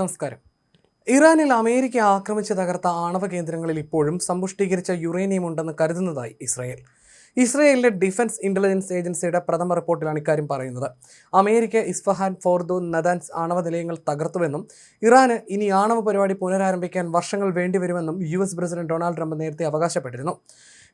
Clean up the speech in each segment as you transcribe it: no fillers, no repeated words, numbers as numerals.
നമസ്കാരം. ഇറാനിൽ അമേരിക്ക ആക്രമിച്ച് തകർത്ത ആണവ കേന്ദ്രങ്ങളിൽ ഇപ്പോഴും സമ്പുഷ്ടീകരിച്ച യുറേനിയം ഉണ്ടെന്ന് കരുതുന്നതായി ഇസ്രായേൽ. ഇസ്രായേലിന്റെ ഡിഫൻസ് ഇന്റലിജൻസ് ഏജൻസിയുടെ പ്രഥമ റിപ്പോർട്ടിലാണ് ഇക്കാര്യം പറയുന്നത്. അമേരിക്ക ഇസ്ഫഹാൻ, ഫോർദോ, നദാൻസ് ആണവ നിലയങ്ങൾ തകർത്തുവെന്നും ഇറാന് ഇനി ആണവ പരിപാടി പുനരാരംഭിക്കാൻ വർഷങ്ങൾ വേണ്ടിവരുമെന്നും US പ്രസിഡന്റ് ഡൊണാൾഡ് ട്രംപ് നേരത്തെ അവകാശപ്പെട്ടിരുന്നു.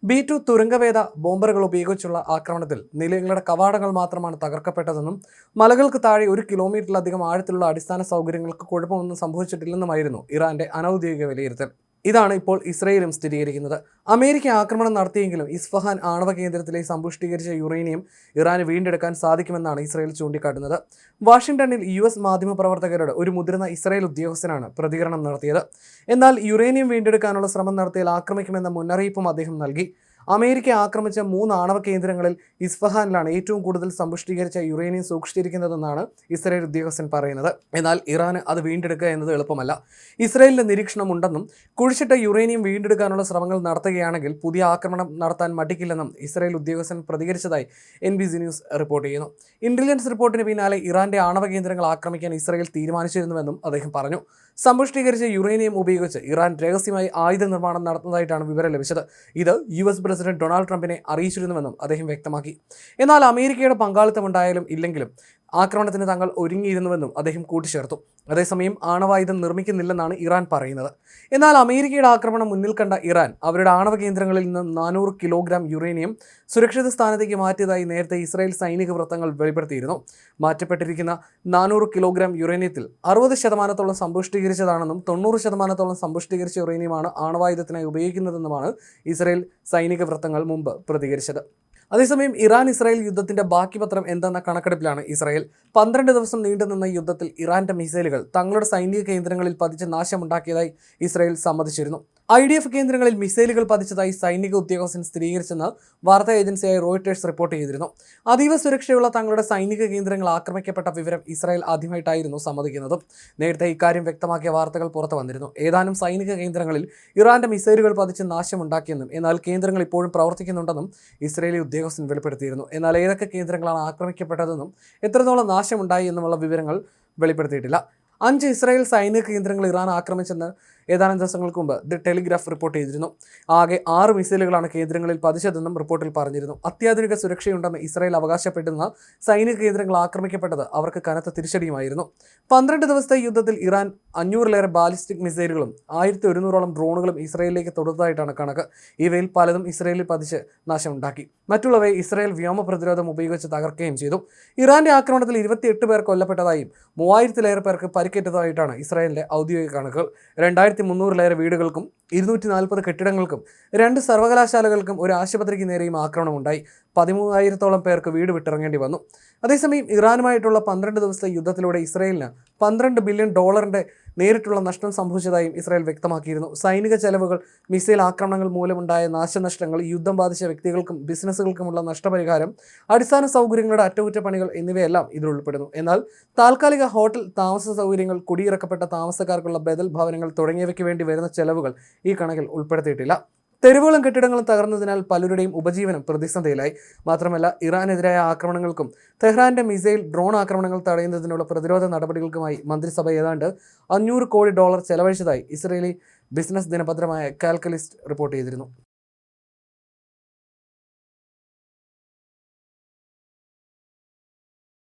B2 തുരങ്കവേദ ബോംബറുകൾ ഉപയോഗിച്ചുള്ള ആക്രമണത്തിൽ നിലയങ്ങളുടെ കവാടങ്ങൾ മാത്രമാണ് തകർക്കപ്പെട്ടതെന്നും മലകൾക്ക് താഴെ 1 കിലോമീറ്ററിലധികം ആഴത്തിലുള്ള അടിസ്ഥാന സൗകര്യങ്ങൾക്ക് കുഴപ്പമൊന്നും സംഭവിച്ചിട്ടില്ലെന്നുമായിരുന്നു ഇറാന്റെ അനൌദ്യോഗിക വിലയിരുത്തൽ. ഇതാണ് ഇപ്പോൾ ഇസ്രയേലും സ്ഥിരീകരിക്കുന്നത്. അമേരിക്ക ആക്രമണം നടത്തിയെങ്കിലും ഇസ്ഫഹാൻ ആണവ കേന്ദ്രത്തിലെ സമ്പുഷ്ടീകരിച്ച യുറേനിയം ഇറാന് വീണ്ടെടുക്കാൻ സാധിക്കുമെന്നാണ് ഇസ്രയേൽ ചൂണ്ടിക്കാട്ടുന്നത്. വാഷിംഗ്ടണിൽ US മാധ്യമപ്രവർത്തകരോട് ഒരു മുതിർന്ന ഇസ്രയേൽ ഉദ്യോഗസ്ഥനാണ് പ്രതികരണം നടത്തിയത്. എന്നാൽ യുറേനിയം വീണ്ടെടുക്കാനുള്ള ശ്രമം നടത്തിയാൽ ആക്രമിക്കുമെന്ന മുന്നറിയിപ്പും അദ്ദേഹം നൽകി. അമേരിക്ക ആക്രമിച്ച 3 ആണവ കേന്ദ്രങ്ങളിൽ ഇസ്ഫഹാനിലാണ് ഏറ്റവും കൂടുതൽ സമ്പുഷ്ടീകരിച്ച യുറേനിയം സൂക്ഷിച്ചിരിക്കുന്നതെന്നാണ് ഇസ്രായേൽ ഉദ്യോഗസ്ഥൻ പറയുന്നത്. എന്നാൽ ഇറാന് അത് വീണ്ടെടുക്കുക എന്നത് എളുപ്പമല്ല. ഇസ്രായേലിന്റെ നിരീക്ഷണമുണ്ടെന്നും കുഴിച്ചിട്ട യുറേനിയം വീണ്ടെടുക്കാനുള്ള ശ്രമങ്ങൾ നടത്തുകയാണെങ്കിൽ പുതിയ ആക്രമണം നടത്താൻ മടിക്കില്ലെന്നും ഇസ്രായേൽ ഉദ്യോഗസ്ഥൻ പ്രതികരിച്ചതായി NBC ന്യൂസ് റിപ്പോർട്ട് ചെയ്യുന്നു. ഇന്റലിജൻസ് റിപ്പോർട്ടിന് പിന്നാലെ ഇറാന്റെ ആണവ കേന്ദ്രങ്ങൾ ആക്രമിക്കാൻ ഇസ്രായേൽ തീരുമാനിച്ചിരുന്നുവെന്നും അദ്ദേഹം പറഞ്ഞു. സമ്പുഷ്ടീകരിച്ച യുറേനിയം ഉപയോഗിച്ച് ഇറാൻ രഹസ്യമായി ആയുധ നിർമ്മാണം നടത്തുന്നതായിട്ടാണ് വിവരം ലഭിച്ചത്. ഇത് US പ്രസിഡന്റ് ഡൊണാൾഡ് ട്രംപിനെ അറിയിച്ചിരുന്നുവെന്നും അദ്ദേഹം വ്യക്തമാക്കി. എന്നാൽ അമേരിക്കയുടെ പങ്കാളിത്തമുണ്ടായാലും ഇല്ലെങ്കിലും ആക്രമണത്തിന് തങ്ങൾ ഒരുങ്ങിയിരുന്നുവെന്നും അദ്ദേഹം കൂട്ടിച്ചേർത്തു. അതേസമയം ആണവായുധം നിർമ്മിക്കുന്നില്ലെന്നാണ് ഇറാൻ പറയുന്നത്. എന്നാൽ അമേരിക്കയുടെ ആക്രമണം മുന്നിൽ കണ്ട ഇറാൻ അവരുടെ ആണവ കേന്ദ്രങ്ങളിൽ നിന്ന് 400 കിലോഗ്രാം യുറേനിയം സുരക്ഷിത സ്ഥാനത്തേക്ക് മാറ്റിയതായി നേരത്തെ ഇസ്രായേൽ സൈനിക വൃത്തങ്ങൾ വെളിപ്പെടുത്തിയിരുന്നു. മാറ്റപ്പെട്ടിരിക്കുന്ന 400 കിലോഗ്രാം യുറേനിയത്തിൽ 60% സമ്പുഷ്ടീകരിച്ചതാണെന്നും 90% സമ്പുഷ്ടീകരിച്ച യുറേനിയമാണ് ആണവായുധത്തിനായി ഉപയോഗിക്കുന്നതെന്നുമാണ് ഇസ്രായേൽ സൈനിക വൃത്തങ്ങൾ മുമ്പ് പ്രതികരിച്ചത്. അതേസമയം ഇറാൻ-ഇസ്രായേൽ യുദ്ധത്തിന്റെ ബാക്കി പത്രം എന്തെന്ന കണക്കെടുപ്പിലാണ് ഇസ്രായേൽ. 12 ദിവസം നീണ്ടുനിന്ന യുദ്ധത്തിൽ ഇറാന്റെ മിസൈലുകൾ തങ്ങളുടെ സൈനിക കേന്ദ്രങ്ങളിൽ പതിച്ച് നാശമുണ്ടാക്കിയതായി ഇസ്രായേൽ സമ്മതിച്ചിരുന്നു. IDF കേന്ദ്രങ്ങളിൽ മിസൈലുകൾ പതിച്ചതായി സൈനിക ഉദ്യോഗസ്ഥൻ സ്ഥിരീകരിച്ചെന്ന് വാർത്താ ഏജൻസിയായ റോയിട്ടേഴ്സ് റിപ്പോർട്ട് ചെയ്തിരുന്നു. അതീവ സുരക്ഷയുള്ള തങ്ങളുടെ സൈനിക കേന്ദ്രങ്ങൾ ആക്രമിക്കപ്പെട്ട വിവരം ഇസ്രായേൽ ആദ്യമായിട്ടായിരുന്നു സമ്മതിക്കുന്നതും. നേരത്തെ ഇക്കാര്യം വ്യക്തമാക്കിയ വാർത്തകൾ പുറത്തു വന്നിരുന്നു. ഏതാനും സൈനിക കേന്ദ്രങ്ങളിൽ ഇറാന്റെ മിസൈലുകൾ പതിച്ച് നാശമുണ്ടാക്കിയെന്നും എന്നാൽ കേന്ദ്രങ്ങൾ ഇപ്പോഴും പ്രവർത്തിക്കുന്നുണ്ടെന്നും ഇസ്രായേലി ഉദ്യോഗസ്ഥൻ വെളിപ്പെടുത്തിയിരുന്നു. എന്നാൽ ഏതൊക്കെ കേന്ദ്രങ്ങളാണ് ആക്രമിക്കപ്പെട്ടതെന്നും എത്രത്തോളം നാശമുണ്ടായി എന്നുമുള്ള വിവരങ്ങൾ വെളിപ്പെടുത്തിയിട്ടില്ല. 5 ഇസ്രായേൽ സൈനിക കേന്ദ്രങ്ങൾ ഇറാൻ ആക്രമിച്ചെന്ന് ഏതാനും ദിവസങ്ങൾക്ക് മുമ്പ് ദി ടെലിഗ്രാഫ് റിപ്പോർട്ട് ചെയ്തിരുന്നു. ആകെ 6 മിസൈലുകളാണ് കേന്ദ്രങ്ങളിൽ പതിച്ചതെന്നും റിപ്പോർട്ടിൽ പറഞ്ഞിരുന്നു. അത്യാധുനിക സുരക്ഷയുണ്ടെന്ന് ഇസ്രായേൽ അവകാശപ്പെടുന്ന സൈനിക കേന്ദ്രങ്ങൾ ആക്രമിക്കപ്പെട്ടത് അവർക്ക് കനത്ത തിരിച്ചടിയുമായിരുന്നു. 12 ദിവസത്തെ യുദ്ധത്തിൽ ഇറാൻ 500-ലേറെ ബാലിസ്റ്റിക് മിസൈലുകളും 1100-ഓളം ഡ്രോണുകളും ഇസ്രായേലിലേക്ക് തൊടുത്തതായിട്ടാണ് കണക്ക്. ഇവയിൽ പലതും ഇസ്രായേലിൽ പതിച്ച് നാശമുണ്ടാക്കി. മറ്റുള്ളവയെ ഇസ്രായേൽ വ്യോമ പ്രതിരോധം ഉപയോഗിച്ച് തകർക്കുകയും ചെയ്തു. ഇറാന്റെ ആക്രമണത്തിൽ 28 പേർ കൊല്ലപ്പെട്ടതായും 3000-ലേറെ പേർക്ക് പരിക്കേറ്റതായിട്ടാണ് ഇസ്രായേലിന്റെ ഔദ്യോഗിക കണക്കുകൾ. 2300-ലേറെ വീടുകൾക്കും 240 കെട്ടിടങ്ങൾക്കും 2 സർവകലാശാലകൾക്കും ഒരു ആശുപത്രിക്ക് നേരെയും ആക്രമണമുണ്ടായി. 13,000-ഓളം പേർക്ക് വീട് വിട്ടിറങ്ങേണ്ടി വന്നു. അതേസമയം ഇറാനുമായിട്ടുള്ള 12 ദിവസത്തെ യുദ്ധത്തിലൂടെ ഇസ്രായേലിന് $12 ബില്യൺ നേരിട്ടുള്ള നഷ്ടം സംഭവിച്ചതായും ഇസ്രായേൽ വ്യക്തമാക്കിയിരുന്നു. സൈനിക ചെലവുകൾ, മിസൈൽ ആക്രമണങ്ങൾ മൂലമുണ്ടായ നാശനഷ്ടങ്ങൾ, യുദ്ധം ബാധിച്ച വ്യക്തികൾക്കും ബിസിനസ്സുകൾക്കുമുള്ള നഷ്ടപരിഹാരം, അടിസ്ഥാന സൗകര്യങ്ങളുടെ അറ്റകുറ്റപ്പണികൾ എന്നിവയെല്ലാം ഇതിൽ ഉൾപ്പെടുന്നു. എന്നാൽ താൽക്കാലിക ഹോട്ടൽ, താമസ സൗകര്യങ്ങൾ, കുടിയിറക്കപ്പെട്ട താമസക്കാർക്കുള്ള ബദൽ ഭവനങ്ങൾ തുടങ്ങിയവയ്ക്ക് വേണ്ടി വരുന്ന ചെലവുകൾ ഈ കണക്കിൽ ഉൾപ്പെടുത്തിയിട്ടില്ല. തെരുവുകളും കെട്ടിടങ്ങളും തകർന്നതിനാൽ പലരുടെയും ഉപജീവനം പ്രതിസന്ധിയിലായി. മാത്രമല്ല, ഇറാനെതിരായ ആക്രമണങ്ങൾക്കും തെഹ്റാന്റെ മിസൈൽ, ഡ്രോൺ ആക്രമണങ്ങൾ തടയുന്നതിനുള്ള പ്രതിരോധ നടപടികൾക്കുമായി മന്ത്രിസഭ ഏതാണ്ട് $500 കോടി ചെലവഴിച്ചതായി ഇസ്രയേലി ബിസിനസ് ദിനപത്രമായ കാൽക്കലിസ്റ്റ് റിപ്പോർട്ട് ചെയ്തിരുന്നു.